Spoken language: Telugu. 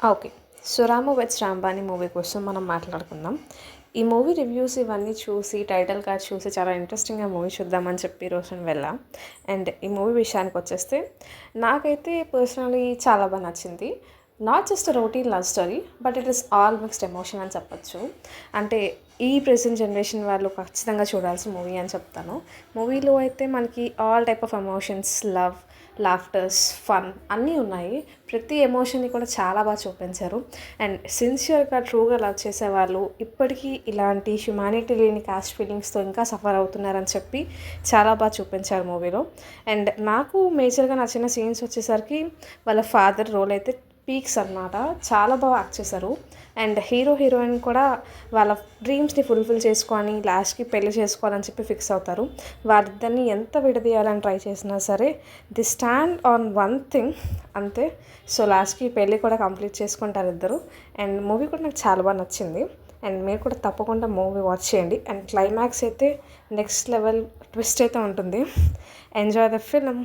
ఓకే. 'సురాము వెడ్స్ రాంబాని' మూవీ కోసం మనం మాట్లాడుకుందాం. ఈ మూవీ రివ్యూస్ ఇవన్నీ చూసి, టైటిల్ కార్డ్ చూసి చాలా ఇంట్రెస్టింగ్‌గా మూవీ చూద్దామని చెప్పి ఈరోజు నేను వెళ్ళా. అండ్ ఈ మూవీ విషయానికొచ్చేస్తే నాకైతే పర్సనల్లీ చాలా నచ్చింది. Not just routine love story but it is all mixed emotion అని చెప్పొచ్చు. అంటే ఈ ప్రెజెంట్ జనరేషన్ వాళ్ళు ఖచ్చితంగా చూడాల్సిన మూవీ అని చెప్తాను. మూవీలో అయితే మనకి all type of emotions, love, laughters, fun అన్నీ ఉన్నాయి. ప్రతి ఎమోషన్‌ని కూడా చాలా బాగా చూపించారు. అండ్ సిన్సియర్‌గా, ట్రూగా లవ్ చేసేవాళ్ళు ఇప్పటికీ ఇలాంటి హ్యుమానిటీ లేని క్యాస్ట్ ఫీలింగ్స్‌తో ఇంకా సఫర్ అవుతున్నారని చెప్పి చాలా బాగా చూపించారు మూవీలో. అండ్ నాకు మేజర్‌గా నచ్చిన సీన్స్ వచ్చేసరికి వాళ్ళ ఫాదర్ రోల్ అయితే పీక్స్ అనమాట. చాలా బాగా యాక్ట్ చేశారు. అండ్ హీరో, హీరోయిన్ కూడా వాళ్ళ డ్రీమ్స్‌ని ఫుల్‌ఫిల్ చేసుకొని లాస్ట్‌కి పెళ్లి చేసుకోవాలని చెప్పి ఫిక్స్ అవుతారు. వారిద్దరిని ఎంత విడదీయాలని ట్రై చేసినా సరే the stand on one thing అంతే. సో లాస్ట్‌కి పెళ్లి కూడా కంప్లీట్ చేసుకుంటారు ఇద్దరు. అండ్ మూవీ కూడా నాకు చాలా బాగా నచ్చింది. అండ్ మీరు కూడా తప్పకుండా మూవీ వాచ్ చేయండి. అండ్ క్లైమాక్స్ అయితే నెక్స్ట్ లెవెల్ ట్విస్ట్ అయితే ఉంటుంది. Enjoy the film.